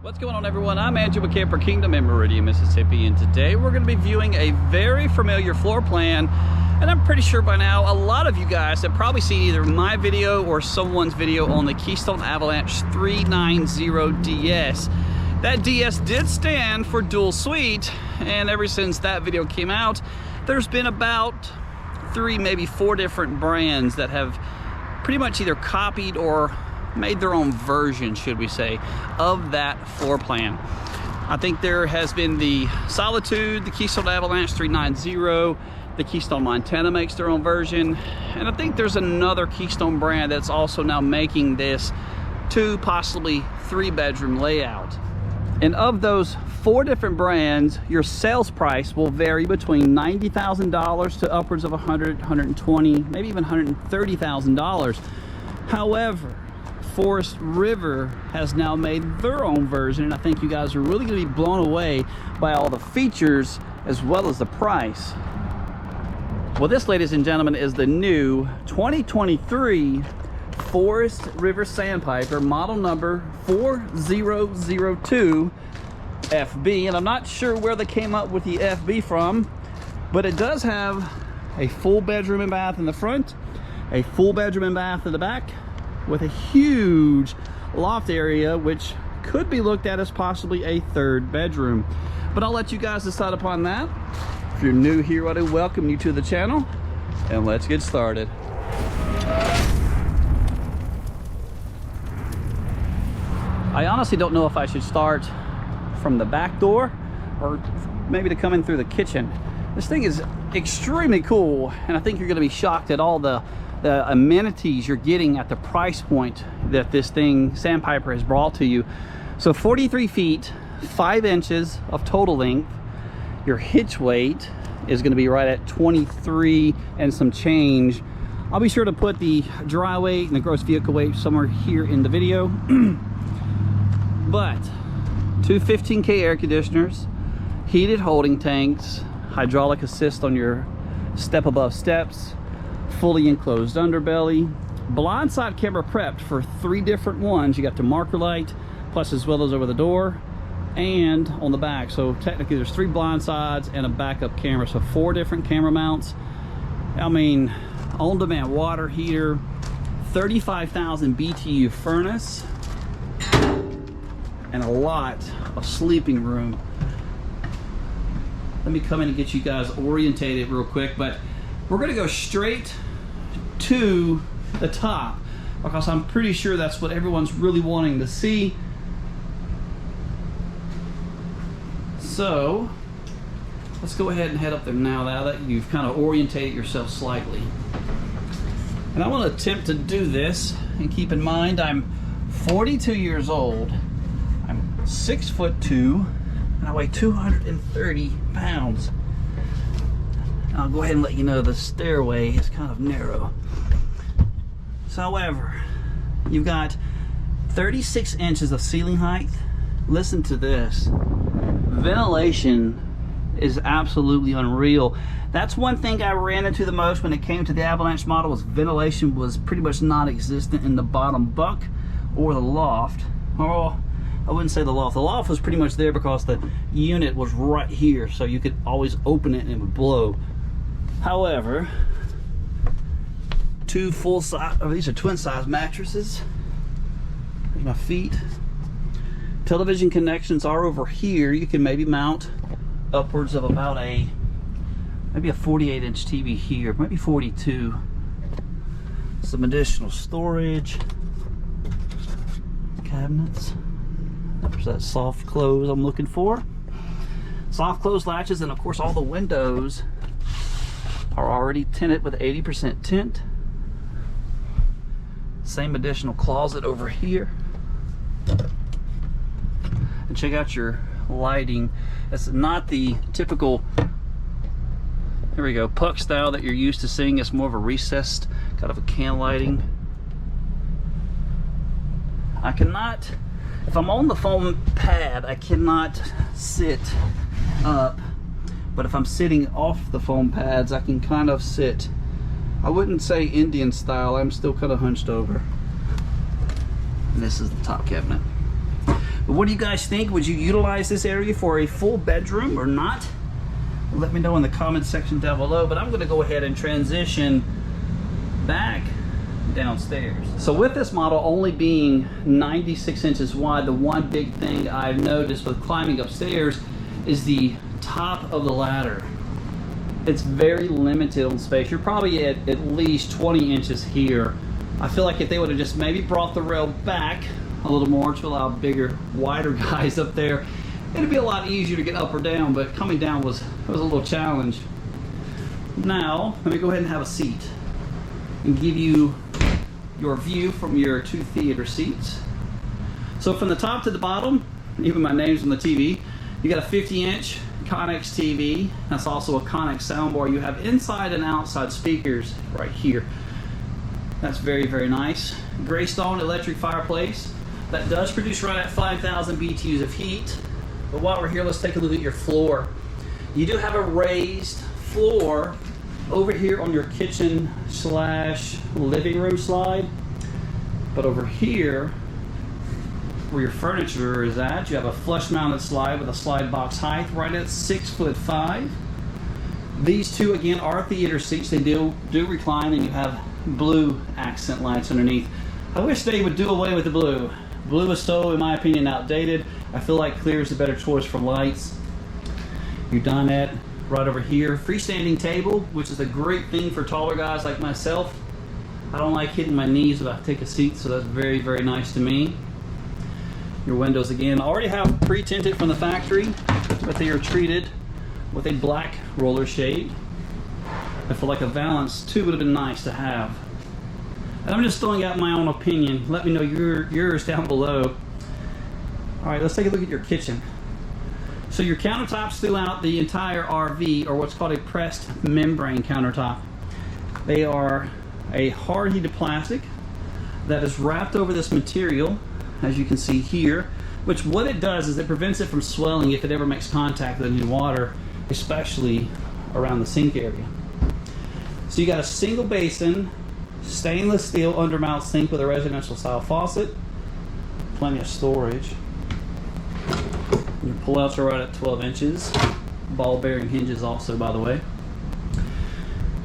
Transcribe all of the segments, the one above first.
What's going on, everyone? I'm Andrew with Camper Kingdom in Meridian, Mississippi, and today we're going to be viewing a very familiar floor plan. And I'm pretty sure by now a lot of you guys have probably seen either my video or someone's video on the Keystone Avalanche 390DS. That DS did stand for dual suite, and ever since that video came out, there's been about 3, maybe 4 different brands that have pretty much either copied or made their own version, should we say, of that floor plan. I think there has been the Solitude, the Keystone Avalanche 390, the Keystone Montana makes their own version, and I think there's another Keystone brand that's also now making this 2, possibly 3-bedroom layout. And of those 4 different brands, your sales price will vary between $90,000 to upwards of $100,000, $120,000, maybe even $130,000. However, Forest River has now made their own version, and I think you guys are really going to be blown away by all the features as well as the price. Well, this, ladies and gentlemen, is the new 2023 Forest River Sandpiper, model number 4002 FB, and I'm not sure where they came up with the FB from, but it does have a full bedroom and bath in the front, a full bedroom and bath in the back, with a huge loft area, which could be looked at as possibly a 3rd bedroom. But I'll let you guys decide upon that. If you're new here, I do welcome you to the channel, and let's get started. I honestly don't know if I should start from the back door or maybe to come in through the kitchen. This thing is extremely cool, and I think you're going to be shocked at all the amenities you're getting at the price point that this thing, Sandpiper, has brought to you. So 43 feet, 5 inches of total length. Your hitch weight is going to be right at 23 and some change. I'll be sure to put the dry weight and the gross vehicle weight somewhere here in the video. But 2 15K air conditioners, heated holding tanks, hydraulic assist on your step above steps, fully enclosed underbelly, blindside camera prepped for 3 different ones. You got the marker light, plus as well as over the door and on the back. So technically there's 3 blind sides and a backup camera, so 4 different camera mounts. I mean, on-demand water heater, 35,000 BTU furnace, and a lot of sleeping room. Let me come in and get you guys orientated real quick, but we're gonna go straight to the top because I'm pretty sure that's what everyone's really wanting to see. So let's go ahead and head up there now that you've kind of orientated yourself slightly. And I want to attempt to do this, and keep in mind I'm 42 years old, I'm 6'2", and I weigh 230 pounds. I'll go ahead and let you know the stairway is kind of narrow. So, however, you've got 36 inches of ceiling height. Listen to this. Ventilation is absolutely unreal. That's one thing I ran into the most when it came to the Avalanche model, was ventilation was pretty much non-existent in the bottom bunk or the loft. Well, I wouldn't say the loft. The loft was pretty much there because the unit was right here, so you could always open it and it would blow. However, 2 full size, these are twin size mattresses. There's my feet. Television connections are over here. You can maybe mount upwards of about maybe a 48-inch TV here, maybe 42. Some additional storage. Cabinets. There's that soft close I'm looking for. Soft close latches, and of course all the windows are already tinted with 80% tint. Same additional closet over here. And check out your lighting. It's not the typical, here we go, puck style that you're used to seeing. It's more of a recessed kind of a can lighting. I cannot, if I'm on the foam pad, I cannot sit up. But if I'm sitting off the foam pads, I can kind of sit, I wouldn't say Indian style, I'm still kind of hunched over. And this is the top cabinet. But what do you guys think? Would you utilize this area for a full bedroom or not? Let me know in the comment section down below, but I'm gonna go ahead and transition back downstairs. So with this model only being 96 inches wide, the one big thing I've noticed with climbing upstairs is the top of the ladder. It's very limited on space. You're probably at least 20 inches here. I feel like if they would have just maybe brought the rail back a little more to allow bigger, wider guys up there, it'd be a lot easier to get up or down, but coming down was a little challenge. Now, let me go ahead and have a seat and give you your view from your 2 theater seats. So from the top to the bottom, even my name's on the TV, you got a 50-inch Connex TV. That's also a Connex soundbar. You have inside and outside speakers right here. That's very, very nice. Gray stone electric fireplace. That does produce right at 5,000 BTUs of heat. But while we're here, let's take a look at your floor. You do have a raised floor over here on your kitchen slash living room slide. But over here, where your furniture is at, you have a flush mounted slide with a slide box height right at 6'5". These two again are theater seats. They do recline, and you have blue accent lights underneath. I wish they would do away with the blue. Blue is so, in my opinion, outdated. I feel like clear is the better choice for lights. Your dinette right over here. Freestanding table, which is a great thing for taller guys like myself. I don't like hitting my knees when I take a seat, so that's very, very nice to me. Your windows again already have pre-tinted from the factory, but they are treated with a black roller shade. I feel like a valance too would have been nice to have. And I'm just throwing out my own opinion. Let me know yours down below. All right, let's take a look at your kitchen. So your countertops throughout the entire RV are what's called a pressed membrane countertop. They are a hard heated plastic that is wrapped over this material, as you can see here, which what it does is it prevents it from swelling if it ever makes contact with any water, especially around the sink area. So you got a single basin, stainless steel undermount sink with a residential style faucet, plenty of storage. Your pullouts are right at 12 inches. Ball bearing hinges also, by the way.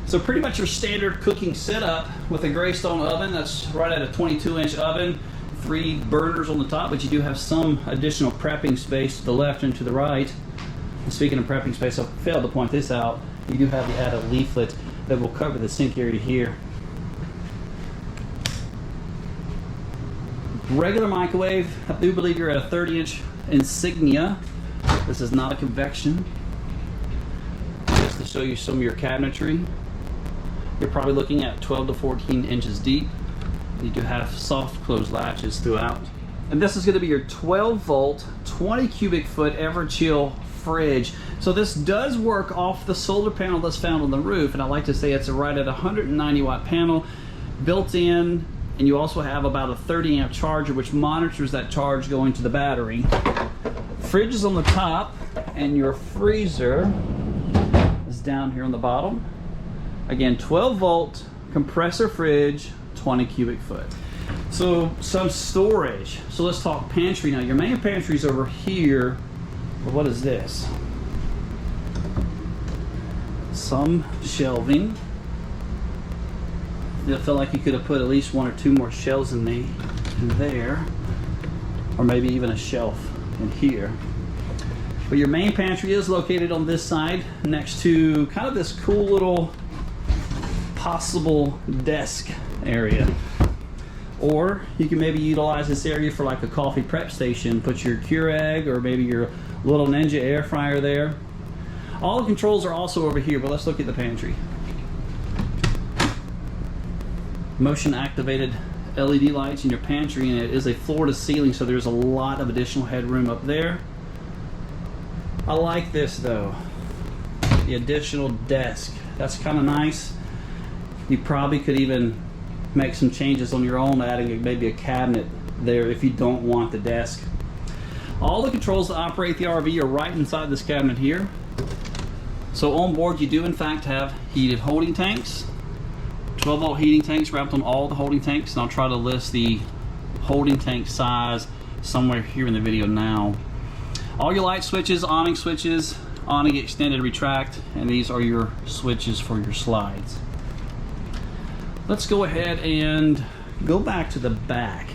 So pretty much your standard cooking setup with a gray stone oven that's right at a 22-inch oven, 3 burners on the top, but you do have some additional prepping space to the left and to the right. And speaking of prepping space, I failed to point this out. You do have the added leaflet that will cover the sink area here. Regular microwave. I do believe you're at a 30-inch Insignia. This is not a convection. Just to show you some of your cabinetry. You're probably looking at 12 to 14 inches deep. You do have soft close latches throughout. And this is going to be your 12-volt, 20 cubic foot Everchill fridge. So this does work off the solar panel that's found on the roof, and I like to say it's right at a 190 watt panel built in, and you also have about a 30 amp charger which monitors that charge going to the battery. Fridge is on the top, and your freezer is down here on the bottom. Again, 12 volt compressor fridge, 20 cubic foot. So some storage. So let's talk pantry now. Your main pantry is over here. Well, what is this? Some shelving. I feel like you could have put at least 1 or 2 more shelves in there, or maybe even a shelf in here. But your main pantry is located on this side next to kind of this cool little possible desk area. Or you can maybe utilize this area for like a coffee prep station. Put your Keurig or maybe your little Ninja air fryer there. All the controls are also over here, but let's look at the pantry. Motion activated LED lights in your pantry, and it is a floor to ceiling, so there's a lot of additional headroom up there. I like this though, the additional desk. That's kind of nice. You probably could even make some changes on your own, adding maybe a cabinet there if you don't want the desk. All the controls to operate the RV are right inside this cabinet here. So on board you do in fact have heated holding tanks, 12 volt heating tanks wrapped on all the holding tanks, and I'll try to list the holding tank size somewhere here in the video now. All your light switches, awning switches, awning extended, retract, and these are your switches for your slides. Let's go ahead and go back to the back.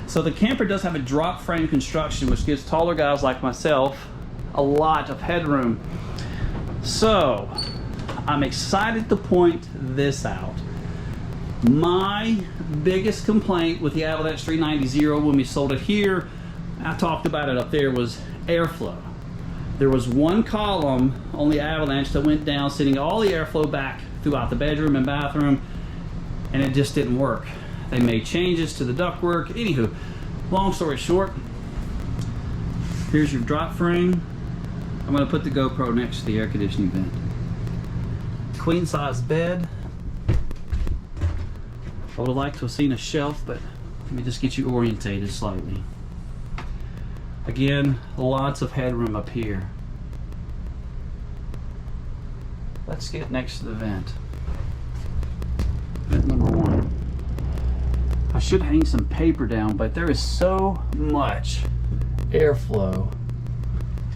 So the camper does have a drop frame construction, which gives taller guys like myself a lot of headroom. So I'm excited to point this out. My biggest complaint with the Avalanche 390 when we sold it here, I talked about it up there, was airflow. There was one column on the Avalanche that went down, sending all the airflow back throughout the bedroom and bathroom, and it just didn't work. They made changes to the ductwork. Anywho, long story short, here's your drop frame. I'm going to put the GoPro next to the air conditioning vent. Queen size bed. I would have liked to have seen a shelf, but let me just get you orientated slightly. Again, lots of headroom up here. Let's get next to the vent. Vent number 1. I should hang some paper down, but there is so much airflow.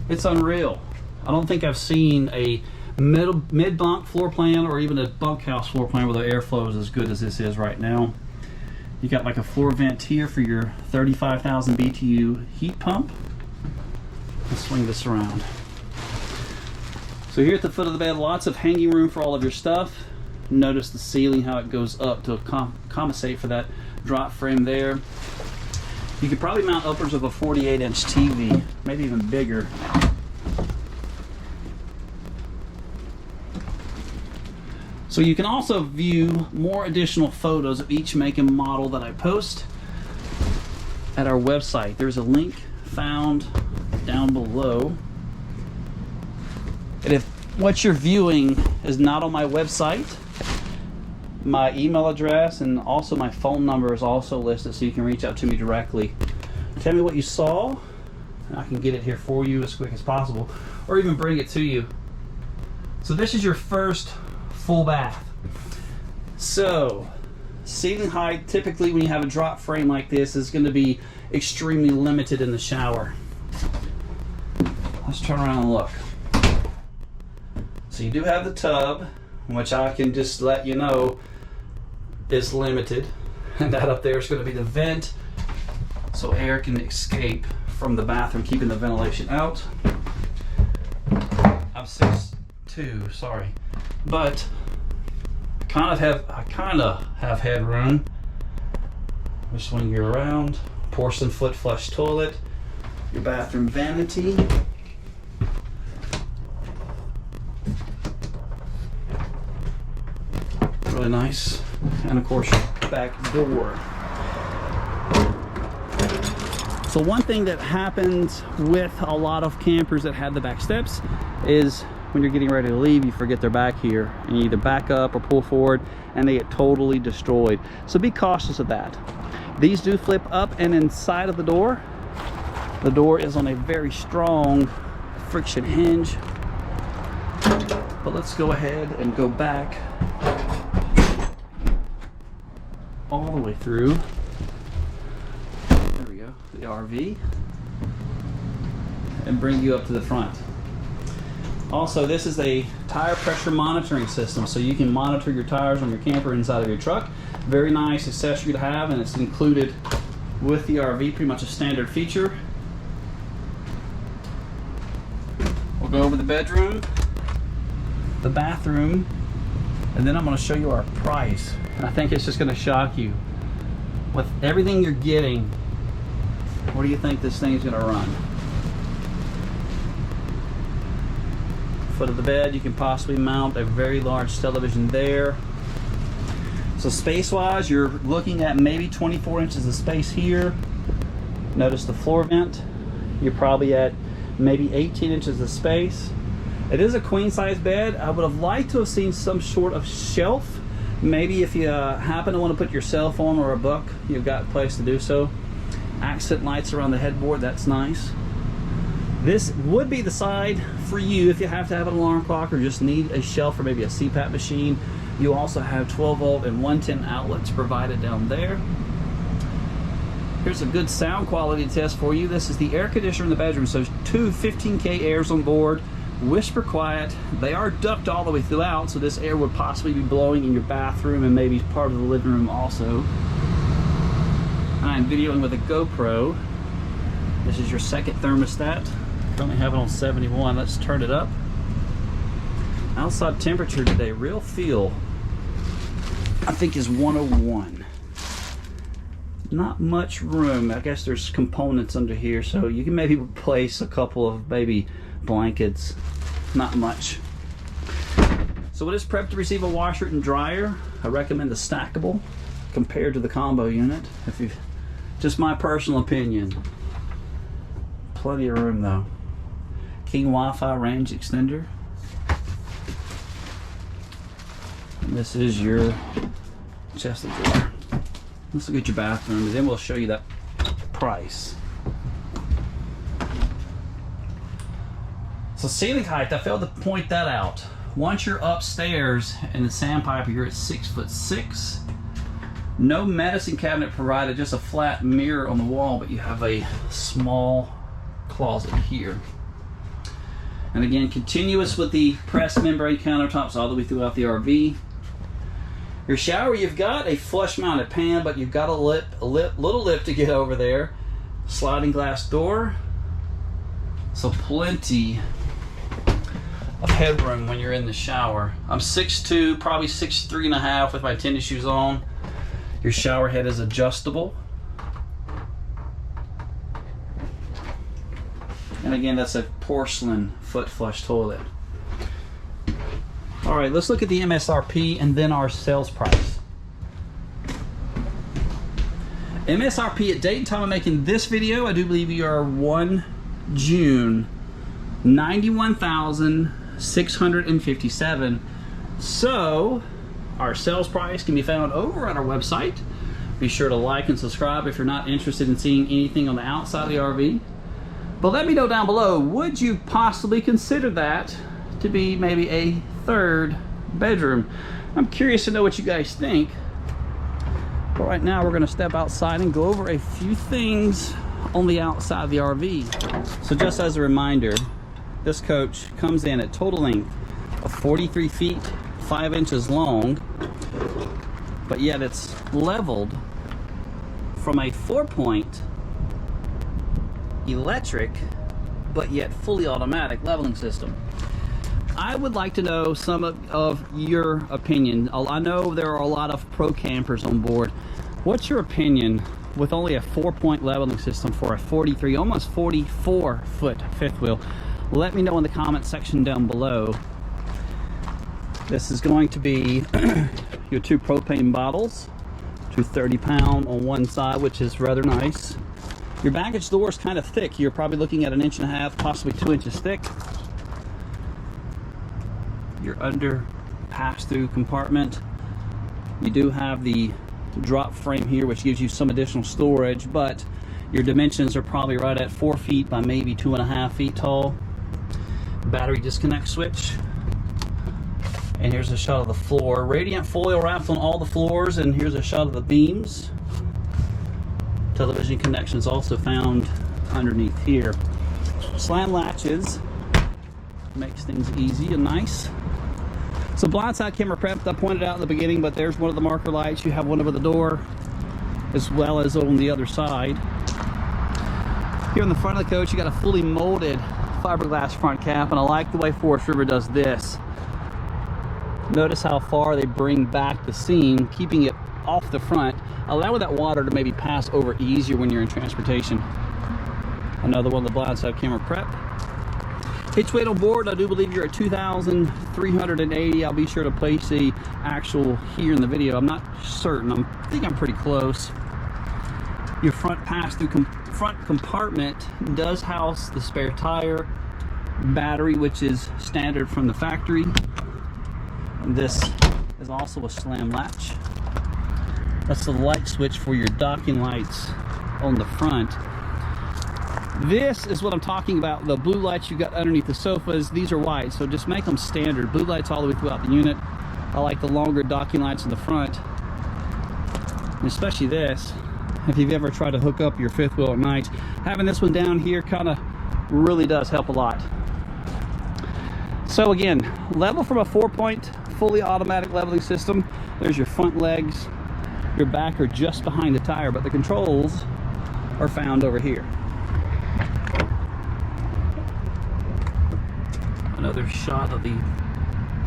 It's unreal. I don't think I've seen a mid-bunk floor plan or even a bunkhouse floor plan where the airflow is as good as this is right now. You got like a floor vent here for your 35,000 BTU heat pump. Let's swing this around. So here at the foot of the bed, lots of hanging room for all of your stuff. Notice the ceiling, how it goes up to compensate for that drop frame there. You could probably mount upwards of a 48-inch TV, maybe even bigger. So you can also view more additional photos of each make and model that I post at our website. There's a link found down below. And if what you're viewing is not on my website, my email address and also my phone number is also listed, so you can reach out to me directly. Tell me what you saw, and I can get it here for you as quick as possible, or even bring it to you. So this is your first full bath. So ceiling height, typically when you have a drop frame like this, is going to be extremely limited in the shower. Let's turn around and look. So you do have the tub, which I can just let you know is limited, and that up there is going to be the vent, so air can escape from the bathroom, keeping the ventilation out. I'm 6'2", sorry, but I kind of have headroom. Just swing you around. Porcelain foot flush toilet, your bathroom vanity. Really nice. And of course, back door. So one thing that happens with a lot of campers that have the back steps is when you're getting ready to leave, you forget they're back here, and you either back up or pull forward and they get totally destroyed. So be cautious of that. These do flip up, and inside of the door is on a very strong friction hinge. But let's go ahead and go back all the way through. There we go, the RV, and bring you up to the front. Also, this is a tire pressure monitoring system, so you can monitor your tires on your camper inside of your truck. Very nice accessory to have, and it's included with the RV, pretty much a standard feature. We'll go over the bedroom, the bathroom, and then I'm going to show you our price. And I think it's just going to shock you. With everything you're getting, what do you think this thing is going to run? Foot of the bed, you can possibly mount a very large television there. So space-wise, you're looking at maybe 24 inches of space here. Notice the floor vent. You're probably at maybe 18 inches of space. It is a queen-size bed. I would have liked to have seen some sort of shelf. Maybe if you happen to want to put your cell phone or a book, you've got a place to do so. Accent lights around the headboard, that's nice. This would be the side for you if you have to have an alarm clock or just need a shelf or maybe a CPAP machine. You also have 12 volt and 110 outlets provided down there. Here's a good sound quality test for you. This is the air conditioner in the bedroom. So 2 15K airs on board, whisper quiet. They are ducted all the way throughout, so this air would possibly be blowing in your bathroom and maybe part of the living room also. I'm videoing with a GoPro. This is your second thermostat. Currently have it on 71. Let's turn it up. Outside temperature today, real feel, I think is 101. Not much room. I guess there's components under here, so you can maybe replace a couple of baby blankets. Not much. So it is prepped to receive a washer and dryer. I recommend the stackable compared to the combo unit. If you, just my personal opinion. Plenty of room though. King Wi-Fi range extender. And this is your chest of drawer. Let's look at your bathroom, and then we'll show you that price. So ceiling height, I failed to point that out. Once you're upstairs in the Sandpiper, you're at 6'6". No medicine cabinet provided, just a flat mirror on the wall, but you have a small closet here. And again, continuous with the pressed membrane countertops all the way throughout the RV. Your shower, you've got a flush mounted pan, but you've got a little lip to get over there. Sliding glass door. So plenty of headroom when you're in the shower. I'm 6'2", probably 6'3.5" with my tennis shoes on. Your shower head is adjustable. And again, that's a porcelain foot flush toilet. All right, let's look at the MSRP and then our sales price. MSRP at date and time of making this video, I do believe you are 1 June, $91,657. So our sales price can be found over at our website. Be sure to like and subscribe if you're not interested in seeing anything on the outside of the RV. But let me know down below, would you possibly consider that to be maybe a third bedroom? I'm curious to know what you guys think. But right now we're going to step outside and go over a few things on the outside of the RV. So just as a reminder, this coach comes in at total length of 43 feet 5 inches long, but yet it's leveled from a 4-point electric but yet fully automatic leveling system. I would like to know some of your opinion. I know there are a lot of pro campers on board. What's your opinion with only a 4-point leveling system for a 43, almost 44 foot fifth wheel? Let me know in the comment section down below. This is going to be your 2 propane bottles, 2 30-pound on one side, which is rather nice. Your baggage door is kind of thick. You're probably looking at 1.5 inches, possibly 2 inches thick. Your under pass-through compartment. You do have the drop frame here, which gives you some additional storage, but your dimensions are probably right at 4 feet by maybe 2.5 feet tall. Battery disconnect switch. And here's a shot of the floor. Radiant foil wrapped on all the floors, and here's a shot of the beams. Television connection is also found underneath here. Slam latches makes things easy and nice. So blindside camera prepped, I pointed out in the beginning, but there's one of the marker lights. You have one over the door as well as on the other side. Here on the front of the coach, you got a fully molded fiberglass front cap, and I like the way Forest River does this. Notice how far they bring back the seam, keeping it off the front, allowing that water to maybe pass over easier when you're in transportation. Another one of the blindside camera prep. Hitch weight on board, I do believe you're at 2,380. I'll be sure to place the actual here in the video. I'm not certain. I think I'm pretty close. Your front pass-through front compartment does house the spare tire, battery, which is standard from the factory. And this is also a slam latch. That's the light switch for your docking lights on the front. This is what I'm talking about. The blue lights you got underneath the sofas, these are white, so just make them standard. Blue lights all the way throughout the unit. I like the longer docking lights in the front, and especially this. if you've ever tried to hook up your fifth wheel at night. Having this one down here kind of really does help a lot. So again, level from a 4-point fully automatic leveling system. There's your front legs, your back are just behind the tire, but the controls are found over here. Another shot of the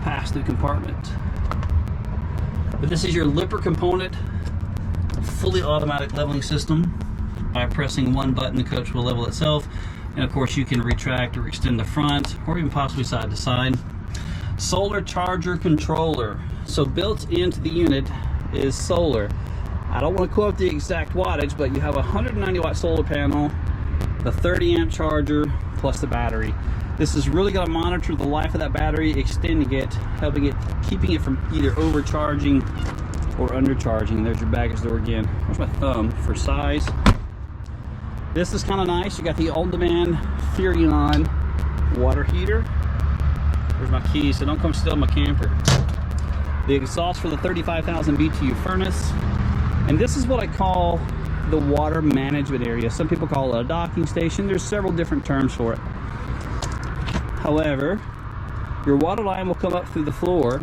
pass-through compartment. But this is your lipper component, fully automatic leveling system. By pressing one button, the coach will level itself. And of course you can retract or extend the front, or even possibly side to side. Solar charger controller. So built into the unit is solar. I don't want to quote the exact wattage, but you have a 190 watt solar panel, the 30 amp charger, plus the battery. This is really going to monitor the life of that battery, extending it, helping it, keeping it from either overcharging or undercharging. There's your baggage door again. Where's my thumb for size? This is kind of nice. You got the on-demand Furrion water heater. There's my keys, so don't come steal my camper. The exhaust for the 35,000 BTU furnace. And this is what I call the water management area. Some people call it a docking station. There's several different terms for it. However, your water line will come up through the floor,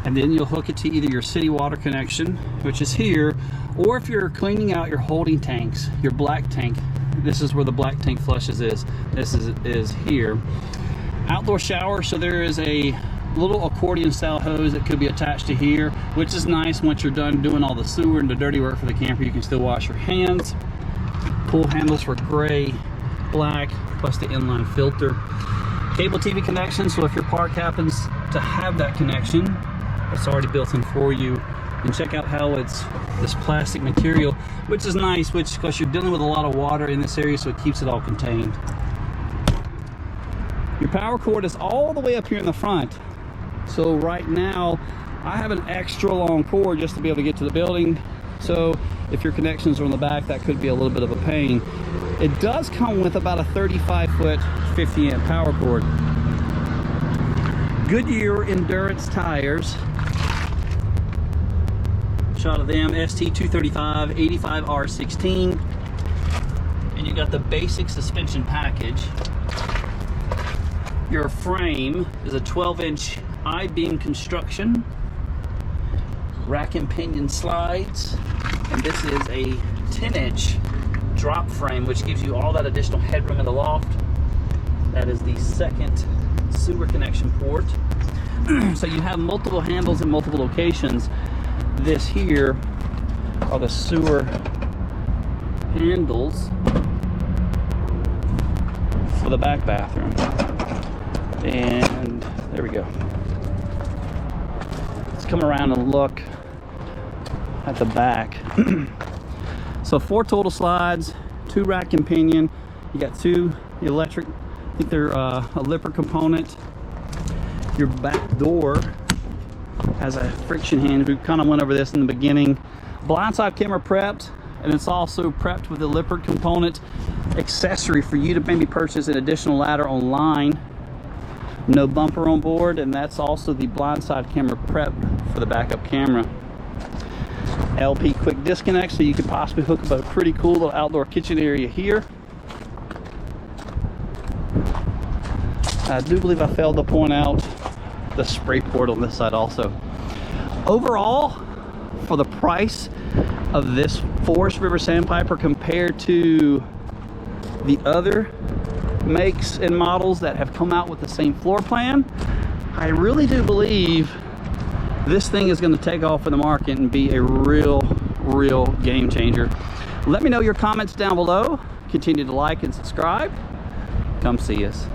and then you'll hook it to either your city water connection, which is here, or if you're cleaning out your holding tanks, your black tank, this is where the black tank flushes is. This is here. Outdoor shower, so there is a little accordion style hose that could be attached to here, which is nice. Once you're done doing all the sewer and the dirty work for the camper, you can still wash your hands. Pull handles for gray, black, plus the inline filter. Cable TV connection, so if your park happens to have that connection, it's already built in for you. And check out how it's this plastic material, which is nice, because you're dealing with a lot of water in this area, so it keeps it all contained. Your power cord is all the way up here in the front. So right now, I have an extra long cord just to be able to get to the building. So if your connections are on the back, that could be a little bit of a pain. It does come with about a 35-foot, 50-amp power cord. Goodyear Endurance tires. Shot of them, ST235 85R16. And you got the basic suspension package. Your frame is a 12-inch I-beam construction. Rack and pinion slides. And this is a 10-inch drop frame, which gives you all that additional headroom in the loft. That is the second sewer connection port. So you have multiple handles in multiple locations. This here are the sewer handles for the back bathroom. And there we go. Let's come around and look at the back. So 4 total slides, 2 rack and pinion. You got 2 electric, I think they're a lipper component. Your back door has a friction hinge. We kind of went over this in the beginning. Blindside camera prepped, and it's also prepped with a lipper component accessory for you to maybe purchase an additional ladder online. No bumper on board, and that's also the blindside camera prep for the backup camera. LP quick disconnect, so you could possibly hook up a pretty cool little outdoor kitchen area here. I do believe I failed to point out the spray port on this side also. Overall, for the price of this Forest River Sandpiper compared to the other makes and models that have come out with the same floor plan, I really do believe this thing is going to take off in the market and be a real game changer. Let me know your comments down below. Continue to like and subscribe. Come see us.